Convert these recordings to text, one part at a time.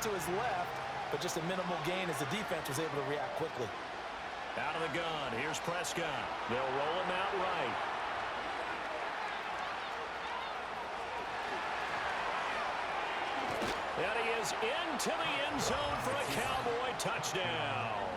to his left, but just a minimal gain as the defense was able to react quickly. Out of the gun, here's Prescott. They'll roll him out right. And he is into the end zone for a Cowboy touchdown.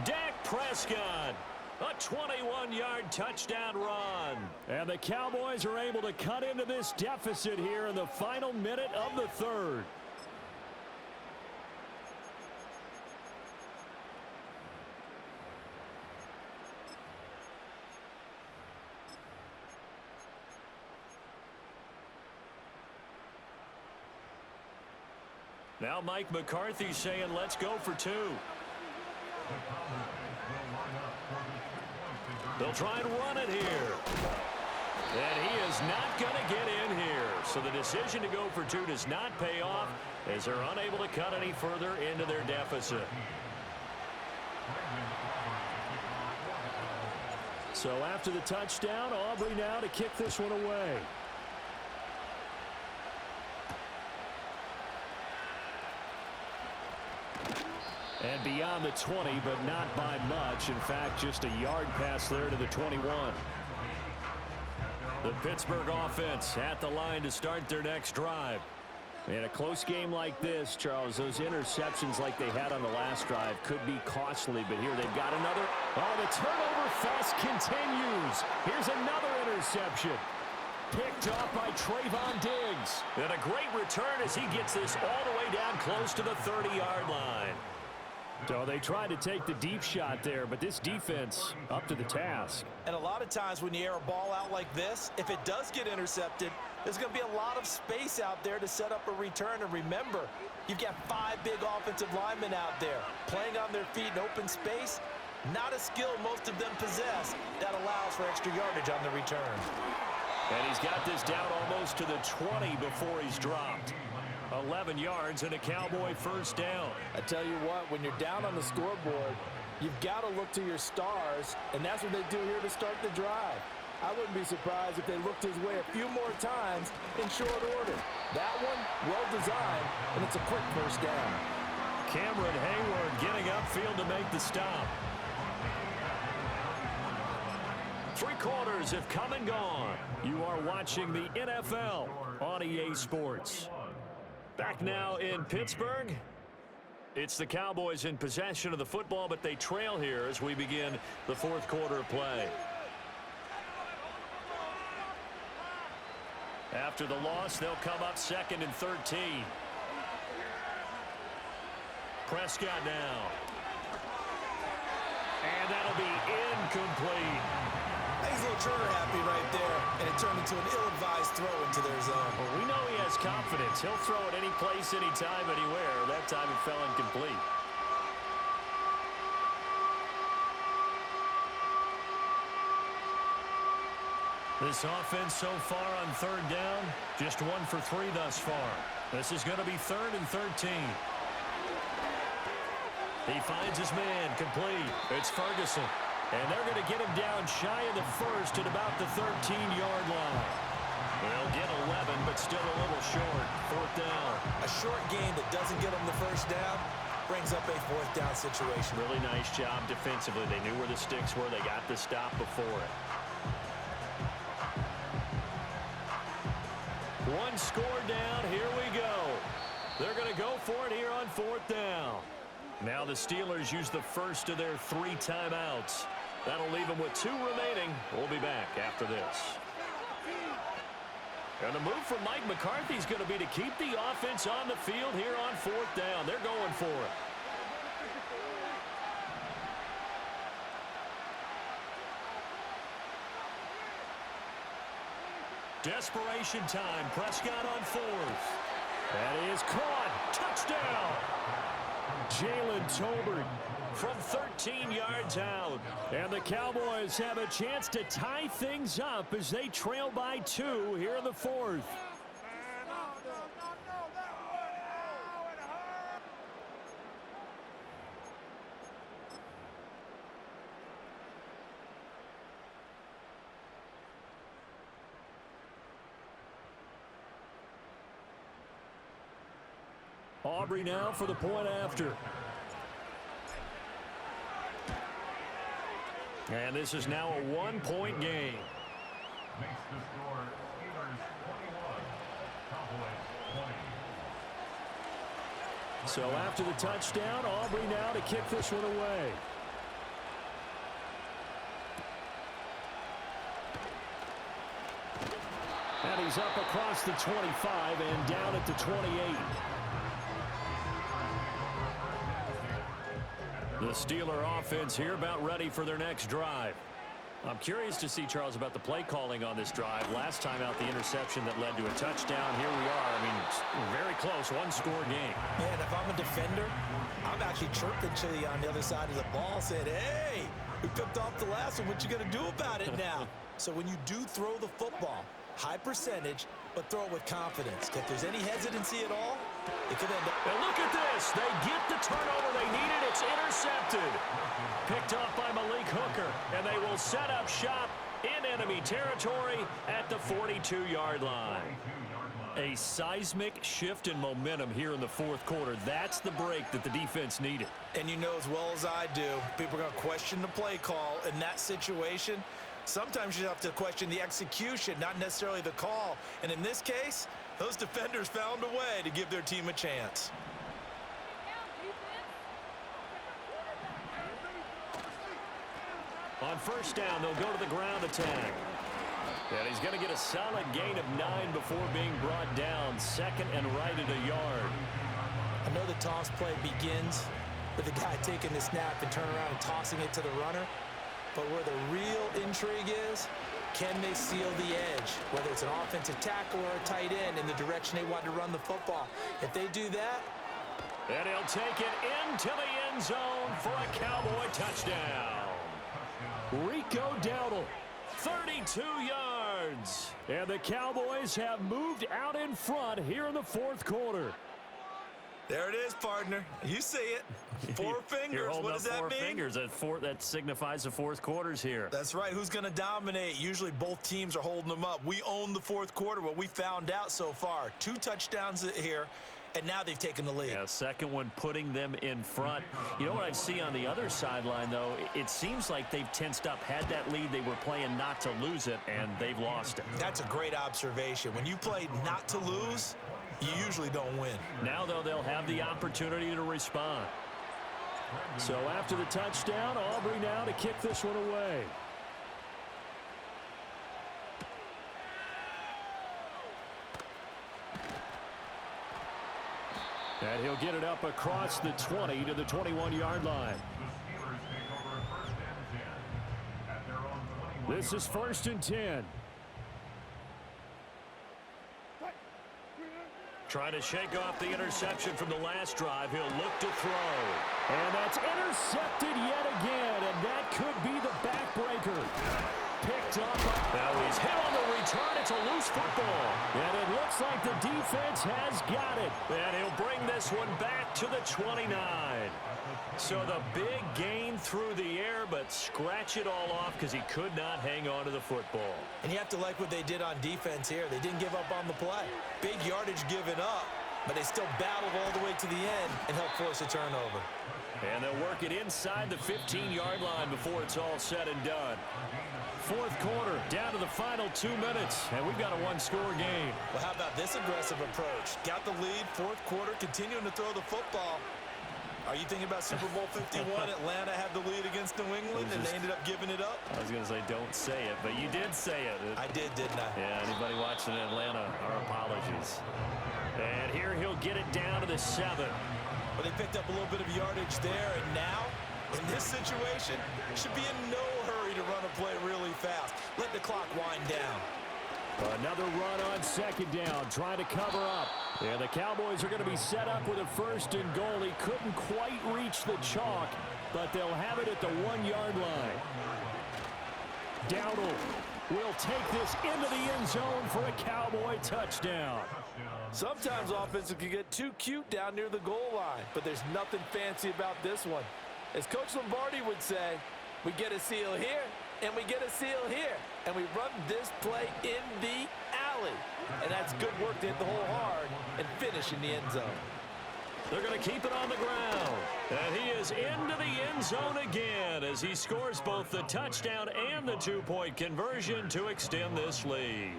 Dak Prescott, a 21-yard touchdown run. And the Cowboys are able to cut into this deficit here in the final minute of the third. Now Mike McCarthy saying, let's go for two. They'll try and run it here. And he is not going to get in here. So the decision to go for two does not pay off as they're unable to cut any further into their deficit. So after the touchdown, Aubrey now to kick this one away. And beyond the 20, but not by much. In fact, just a yard pass there to the 21. The Pittsburgh offense at the line to start their next drive. In a close game like this, Charles, those interceptions like they had on the last drive could be costly. But here they've got another. Oh, the turnover fest continues. Here's another interception. Picked off by Trayvon Diggs. And a great return as he gets this all the way down close to the 30-yard line. So they tried to take the deep shot there, but this defense up to the task. And a lot of times when you air a ball out like this, if it does get intercepted, there's going to be a lot of space out there to set up a return. And remember, you've got 5 big offensive linemen out there playing on their feet in open space. Not a skill most of them possess that allows for extra yardage on the return. And he's got this down almost to the 20 before he's dropped. 11 yards and a Cowboy first down. I tell you what, when you're down on the scoreboard, you've got to look to your stars, and that's what they do here to start the drive. I wouldn't be surprised if they looked his way a few more times in short order. That one, well designed, and it's a quick first down. Cameron Hayward getting upfield to make the stop. 3 quarters have come and gone. You are watching the NFL on EA Sports. Back now in Pittsburgh. It's the Cowboys in possession of the football, but they trail here as we begin the 4th quarter of play. After the loss, they'll come up 2nd and 13. Prescott now. And that'll be incomplete. He's a little trigger happy right there, and it turned into an ill-advised throw into their zone. Well, we know he has confidence. He'll throw it any place, anytime, anywhere. That time it fell incomplete. This offense so far on 3rd down, just 1 for 3 thus far. This is going to be 3rd and 13. He finds his man, complete. It's Ferguson. And they're going to get him down shy of the 1st at about the 13-yard line. They'll get 11, but still a little short. 4th down. A short game that doesn't get them the first down brings up a 4th down situation. Really nice job defensively. They knew where the sticks were. They got the stop before it. 1 score down. Here we go. They're going to go for it here on 4th down. Now the Steelers use the first of their 3 timeouts. That'll leave them with 2 remaining. We'll be back after this. And the move from Mike McCarthy is going to be to keep the offense on the field here on 4th down. They're going for it. Desperation time. Prescott on 4th. That is caught. Touchdown. Jalen Tolbert from 13 yards out. And the Cowboys have a chance to tie things up as they trail by 2 here in the 4th. Aubrey now for the point after. And this is now a one-point game. Makes the score Steelers 21, Cowboys 20. So after the touchdown, Aubrey now to kick this one away. And he's up across the 25 and down at the 28. The Steeler offense here about ready for their next drive. I'm curious to see, Charles, about the play calling on this drive. Last time out, the interception that led to a touchdown. Here we are. I mean, very close, one-score game. Man, if I'm a defender, I'm actually chirping to you on the other side of the ball, saying, hey, we picked off the last one. What you going to do about it now? So when you do throw the football, high percentage, but throw it with confidence. If there's any hesitancy at all, it could end up. And look at this. They get the turnover they needed. It's intercepted. Picked off by Malik Hooker. And they will set up shop in enemy territory at the 42-yard line. A seismic shift in momentum here in the fourth quarter. That's the break that the defense needed. And you know as well as I do, people are going to question the play call in that situation. Sometimes you have to question the execution, not necessarily the call. And in this case, those defenders found a way to give their team a chance. On first down, they'll go to the ground attack. And he's going to get a solid gain of 9 before being brought down. Second and right at a yard. I know the toss play begins with the guy taking the snap and turning around and tossing it to the runner. But where the real intrigue is, can they seal the edge, whether it's an offensive tackle or a tight end, in the direction they want to run the football? If they do that. And he'll take it into the end zone for a Cowboy touchdown. Rico Dowdle, 32 yards. And the Cowboys have moved out in front here in the fourth quarter. There it is, partner. You see it. Four fingers. What does that mean? Four fingers. That signifies the fourth quarter's here. That's right. Who's going to dominate? Usually both teams are holding them up. We own the fourth quarter, what we found out so far. 2 touchdowns here, and now they've taken the lead. Yeah, second one putting them in front. You know what I see on the other sideline, though? It seems like they've tensed up. Had that lead, they were playing not to lose it, and they've lost it. That's a great observation. When you play not to lose, you usually don't win. Now, though, they'll have the opportunity to respond. So after the touchdown, Aubrey now to kick this one away. And he'll get it up across the 20 to the 21-yard line. This is 1st and 10. Trying to shake off the interception from the last drive. He'll look to throw. And that's intercepted yet again, and that could be the backbreaker. Picked up. Now he's hit on the return. It's a loose football. And it looks like the defense has got it. And he'll bring this one back to the 29. So the big gain through the air, but scratch it all off because he could not hang on to the football. And you have to like what they did on defense here. They didn't give up on the play. Big yardage given up, but they still battled all the way to the end and helped force a turnover. And they'll work it inside the 15-yard line before it's all said and done. Fourth quarter, down to the final 2 minutes, and we've got a one-score game. Well, how about this aggressive approach? Got the lead, fourth quarter, continuing to throw the football. Are you thinking about Super Bowl 51? Atlanta had the lead against New England, and they ended up giving it up? I was going to say don't say it, but you did say it. I did, didn't I? Yeah, anybody watching Atlanta, our apologies. And here he'll get it down to the 7. Well, they picked up a little bit of yardage there, and now, in this situation, should be in no hurry to run a play really fast. Let the clock wind down. Another run on second down, trying to cover up. And the Cowboys are going to be set up with a 1st and goal. He couldn't quite reach the chalk, but they'll have it at the 1-yard line. Dowdle will take this into the end zone for a Cowboy touchdown. Sometimes offenses can get too cute down near the goal line, but there's nothing fancy about this one. As Coach Lombardi would say, we get a seal here, and we get a seal here, and we run this play in the alley. And that's good work to hit the hole hard and finish in the end zone. They're going to keep it on the ground. And he is into the end zone again as he scores both the touchdown and the two-point conversion to extend this lead.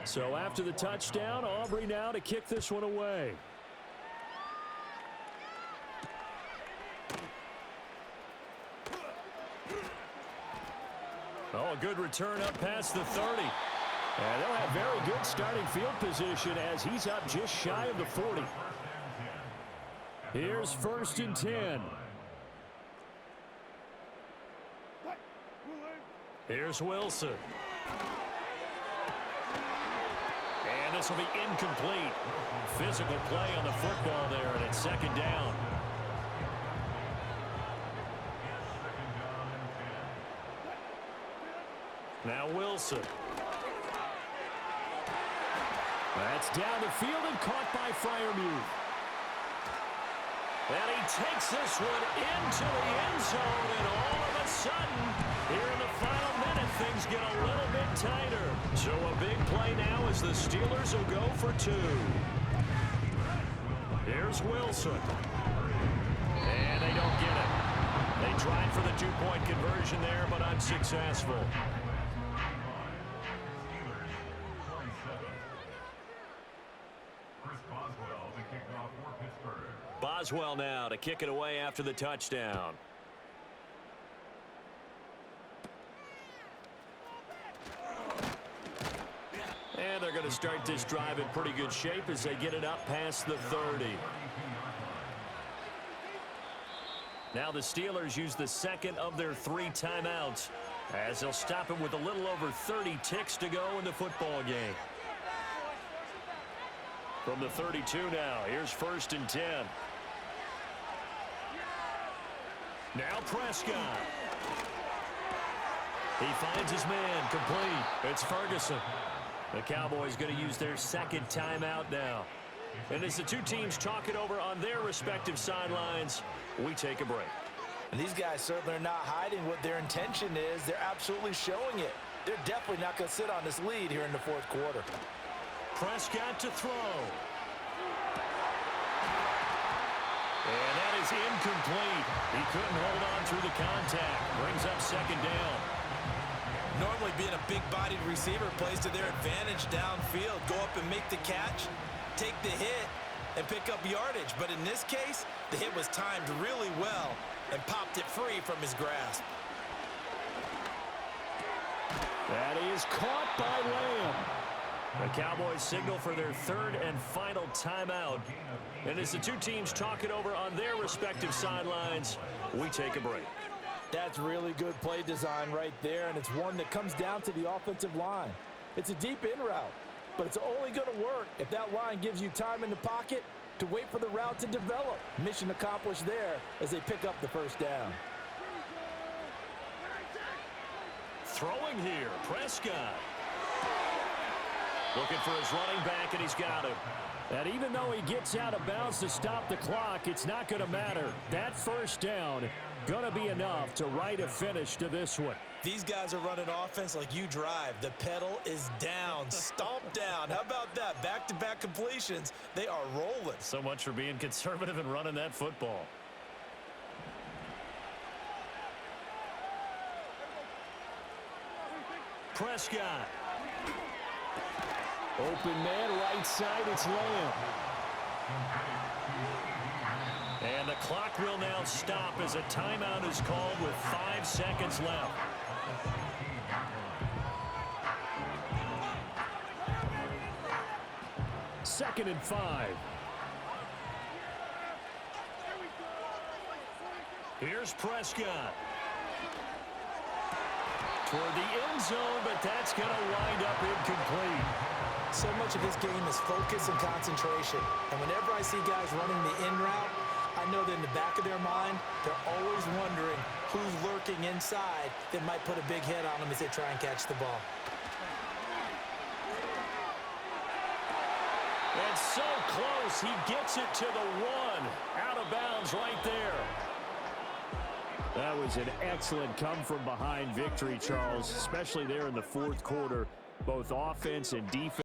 So after the touchdown, Aubrey now to kick this one away. Oh, a good return up past the 30. And they'll have very good starting field position as he's up just shy of the 40. Here's 1st and 10. Here's Wilson. And this will be incomplete. Physical play on the football there, and it's 2nd down. Now Wilson. That's down the field and caught by Freiermuth. And he takes this one into the end zone, and all of a sudden, here in the final minute, things get a little bit tighter. So a big play now as the Steelers will go for 2. Here's Wilson. And they don't get it. They tried for the two-point conversion there, but unsuccessful. Boswell now to kick it away after the touchdown. And they're going to start this drive in pretty good shape as they get it up past the 30. Now the Steelers use the second of their 3 timeouts as they'll stop it with a little over 30 ticks to go in the football game. From the 32 now, here's 1st and 10. Now Prescott. He finds his man complete. It's Ferguson. The Cowboys going to use their 2nd timeout now. And as the two teams talk it over on their respective sidelines, we take a break. And these guys certainly are not hiding what their intention is. They're absolutely showing it. They're definitely not going to sit on this lead here in the 4th quarter. Prescott to throw. And that is incomplete. He couldn't hold on through the contact. Brings up 2nd down. Normally being a big-bodied receiver plays to their advantage downfield. Go up and make the catch, take the hit, and pick up yardage. But in this case, the hit was timed really well and popped it free from his grasp. That is caught by Lamb. The Cowboys signal for their 3rd and final timeout. And as the two teams talk it over on their respective sidelines, we take a break. That's really good play design right there, and it's one that comes down to the offensive line. It's a deep in route, but it's only going to work if that line gives you time in the pocket to wait for the route to develop. Mission accomplished there as they pick up the 1st down. Throwing here, Prescott. Looking for his running back, and he's got him. And even though he gets out of bounds to stop the clock, it's not going to matter. That 1st down going to be enough to write a finish to this one. These guys are running offense like you drive. The pedal is down, stomp down. How about that? Back-to-back completions. They are rolling. So much for being conservative and running that football. Prescott. Open man, right side, it's Lamb. And the clock will now stop as a timeout is called with 5 seconds left. Second and 5. Here's Prescott. Toward the end zone, but that's going to wind up incomplete. So much of this game is focus and concentration. And whenever I see guys running the in route, I know that in the back of their mind, they're always wondering who's lurking inside that might put a big hit on them as they try and catch the ball. And so close, he gets it to the 1. Out of bounds right there. That was an excellent come-from-behind victory, Charles, especially there in the 4th quarter, both offense and defense.